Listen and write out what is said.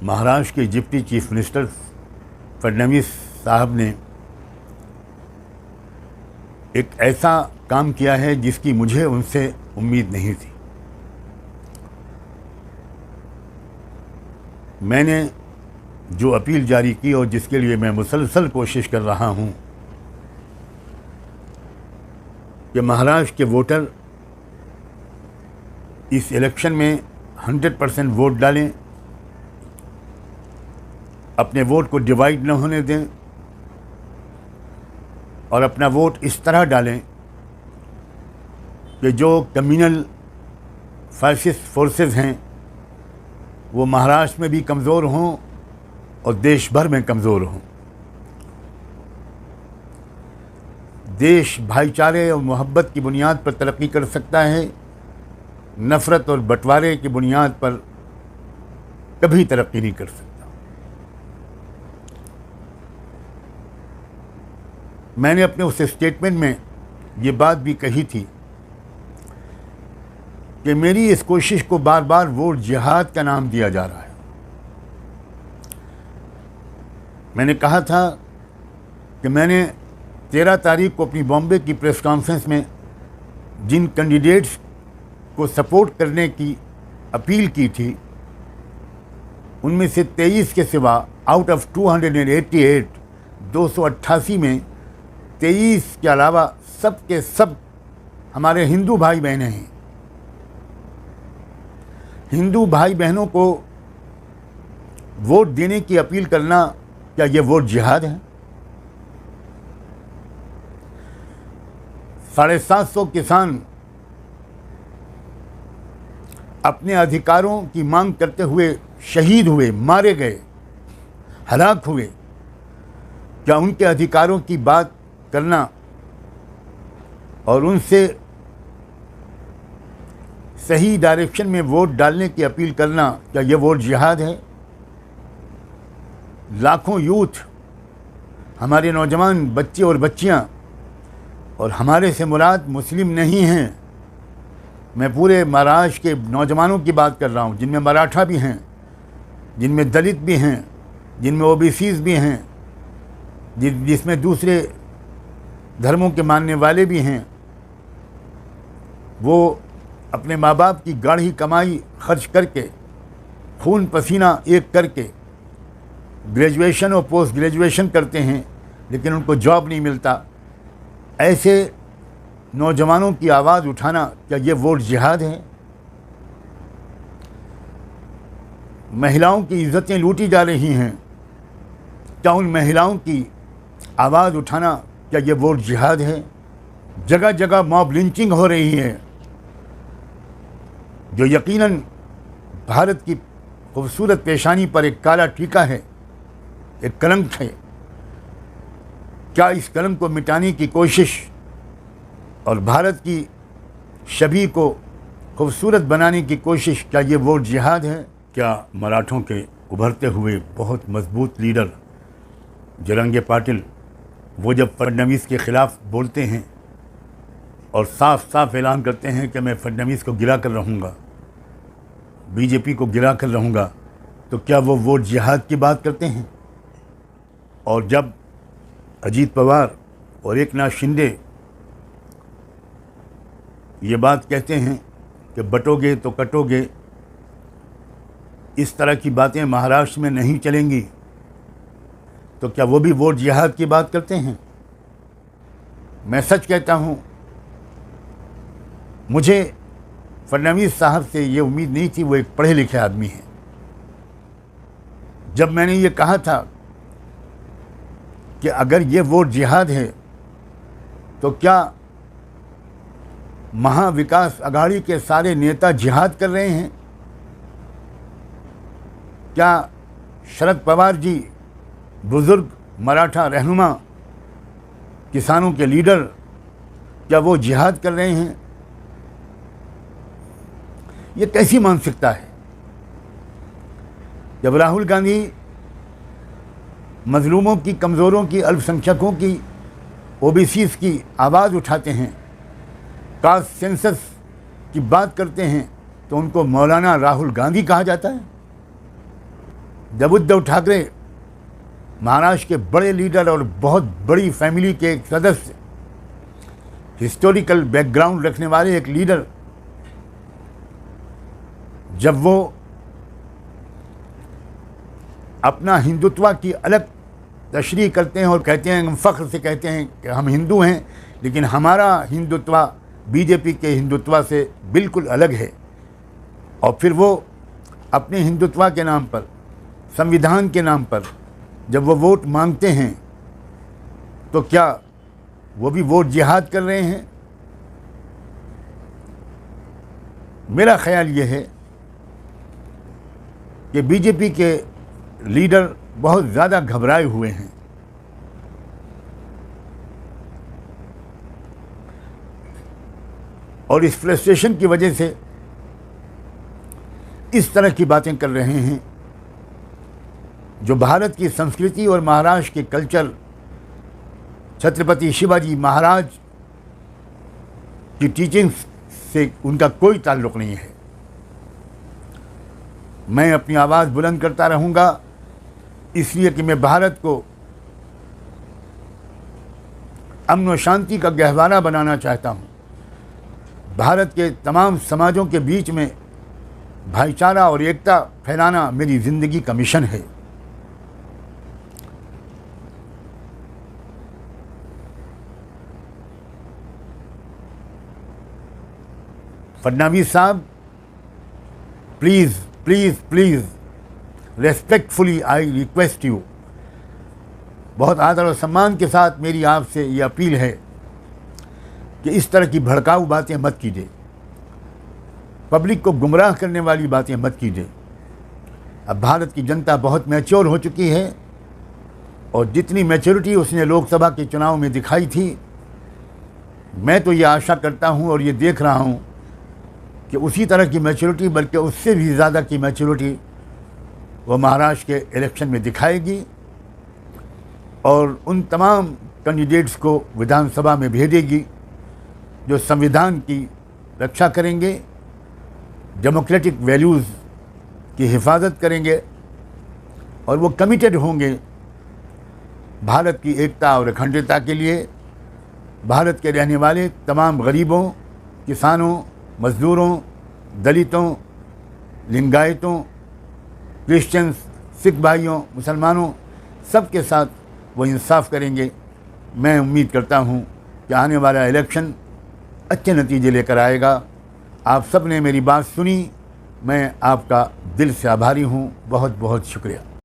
महाराष्ट्र के deputy chief minister Fadnavis साहब ने एक ऐसा काम किया है जिसकी मुझे उनसे उम्मीद नहीं थी। मैंने जो अपील जारी की और जिसके लिए मैं मुसलसल कोशिश कर रहा हूं कि महाराष्ट्र के वोटर इस इलेक्शन में 100% वोट डालें, अपने वोट को डिवाइड न होने दें और अपना वोट इस तरह डालें कि जो कम्युनल फैसिस्ट फोर्सेस हैं वो महाराष्ट्र में भी कमज़ोर हों और देश भर में कमज़ोर हों। देश भाईचारे और मोहब्बत की बुनियाद पर तरक्की कर सकता है, नफ़रत और बंटवारे की बुनियाद पर कभी तरक्की नहीं कर सकता। मैंने अपने उस स्टेटमेंट में ये बात भी कही थी कि मेरी इस कोशिश को बार बार वोट जिहाद का नाम दिया जा रहा है। मैंने कहा था कि मैंने 13 तारीख को अपनी बॉम्बे की प्रेस कॉन्फ्रेंस में जिन कैंडिडेट्स को सपोर्ट करने की अपील की थी उनमें से 23 के सिवा आउट ऑफ 288 288 में 23 के अलावा सब के सब हमारे हिंदू भाई बहनें हैं। हिंदू भाई बहनों को वोट देने की अपील करना, क्या ये वोट जिहाद है? 750 किसान अपने अधिकारों की मांग करते हुए शहीद हुए, मारे गए, हलाक हुए। क्या उनके अधिकारों की बात करना और उनसे सही डायरेक्शन में वोट डालने की अपील करना, क्या ये वोट जिहाद है? लाखों यूथ, हमारे नौजवान बच्चे और बच्चियां, और हमारे से मुराद मुस्लिम नहीं हैं, मैं पूरे महाराष्ट्र के नौजवानों की बात कर रहा हूं, जिनमें मराठा भी हैं, जिनमें दलित भी हैं, जिनमें ओबीसीज भी हैं, जिसमें दूसरे धर्मों के मानने वाले भी हैं। वो अपने माँ बाप की गाढ़ी कमाई खर्च करके, खून पसीना एक करके ग्रेजुएशन और पोस्ट ग्रेजुएशन करते हैं, लेकिन उनको जॉब नहीं मिलता। ऐसे नौजवानों की आवाज़ उठाना, क्या ये वोट जिहाद है? महिलाओं की इज्जतें लूटी जा रही हैं, क्या उन महिलाओं की आवाज़ उठाना, क्या ये वोट जिहाद है? जगह जगह मॉब लिंचिंग हो रही है, जो यकीनन भारत की खूबसूरत पेशानी पर एक काला टीका है, एक कलंक है। क्या इस कलंक को मिटाने की कोशिश और भारत की छवि को खूबसूरत बनाने की कोशिश, क्या ये वोट जिहाद है? क्या मराठों के उभरते हुए बहुत मजबूत लीडर जरंगे पाटिल, वो जब फडणवीस के ख़िलाफ़ बोलते हैं और साफ साफ ऐलान करते हैं कि मैं फडणवीस को गिरा कर रहूँगा, बीजेपी को गिरा कर रहूँगा, तो क्या वो वोट जिहाद की बात करते हैं? और जब अजीत पवार और एकनाथ शिंदे ये बात कहते हैं कि बटोगे तो कटोगे, इस तरह की बातें महाराष्ट्र में नहीं चलेंगी, तो क्या वो भी वोट जिहाद की बात करते हैं? मैं सच कहता हूँ, मुझे फडणवीस साहब से ये उम्मीद नहीं थी। वो एक पढ़े लिखे आदमी हैं। जब मैंने ये कहा था कि अगर ये वोट जिहाद है तो क्या महाविकास अघाड़ी के सारे नेता जिहाद कर रहे हैं? क्या शरद पवार जी, बुजुर्ग मराठा रहनुमा, किसानों के लीडर, क्या वो जिहाद कर रहे हैं? ये कैसी मानसिकता है? जब राहुल गांधी मजलूमों की, कमज़ोरों की, अल्पसंख्यकों की, ओबीसीज की आवाज़ उठाते हैं, कास्ट सेंसस की बात करते हैं, तो उनको मौलाना राहुल गांधी कहा जाता है। जब उद्धव ठाकरे महाराष्ट्र के बड़े लीडर और बहुत बड़ी फैमिली के एक सदस्य, हिस्टोरिकल बैकग्राउंड रखने वाले एक लीडर, जब वो अपना हिंदुत्व की अलग तशरीह करते हैं और कहते हैं, हम फ़ख्र से कहते हैं कि हम हिंदू हैं, लेकिन हमारा हिंदुत्व बीजेपी के हिंदुत्व से बिल्कुल अलग है, और फिर वो अपने हिंदुत्व के नाम पर, संविधान के नाम पर जब वो वोट मांगते हैं, तो क्या वो भी वोट जिहाद कर रहे हैं? मेरा ख्याल ये है कि बीजेपी के लीडर बहुत ज़्यादा घबराए हुए हैं। और इस फ्रस्ट्रेशन की वजह से इस तरह की बातें कर रहे हैं जो भारत की संस्कृति और महाराष्ट्र के कल्चर, छत्रपति शिवाजी महाराज की टीचिंग्स से उनका कोई ताल्लुक़ नहीं है। मैं अपनी आवाज़ बुलंद करता रहूँगा, इसलिए कि मैं भारत को अमन और शांति का गहवारा बनाना चाहता हूँ। भारत के तमाम समाजों के बीच में भाईचारा और एकता फैलाना मेरी ज़िंदगी का मिशन है। फडणवीस साहब, please please please respectfully I request you, बहुत आदर और सम्मान के साथ मेरी आपसे ये अपील है कि इस तरह की भड़काऊ बातें मत कीजिए, पब्लिक को गुमराह करने वाली बातें मत कीजिए। अब भारत की जनता बहुत मैच्योर हो चुकी है, और जितनी मैच्योरिटी उसने लोकसभा के चुनाव में दिखाई थी, मैं तो ये आशा करता हूँ और ये देख रहा हूँ कि उसी तरह की मैच्योरिटी, बल्कि उससे भी ज़्यादा की मैच्योरिटी वो महाराष्ट्र के इलेक्शन में दिखाएगी, और उन तमाम कैंडिडेट्स को विधानसभा में भेजेगी जो संविधान की रक्षा करेंगे, डेमोक्रेटिक वैल्यूज़ की हिफाजत करेंगे, और वो कमिटेड होंगे भारत की एकता और अखंडता के लिए। भारत के रहने वाले तमाम गरीबों, किसानों, मज़दूरों, दलितों, लिंगायतों, क्रिश्चियंस, सिख भाइयों, मुसलमानों, सब के साथ वो इंसाफ करेंगे। मैं उम्मीद करता हूँ कि आने वाला इलेक्शन अच्छे नतीजे लेकर आएगा। आप सब ने मेरी बात सुनी, मैं आपका दिल से आभारी हूँ। बहुत बहुत शुक्रिया।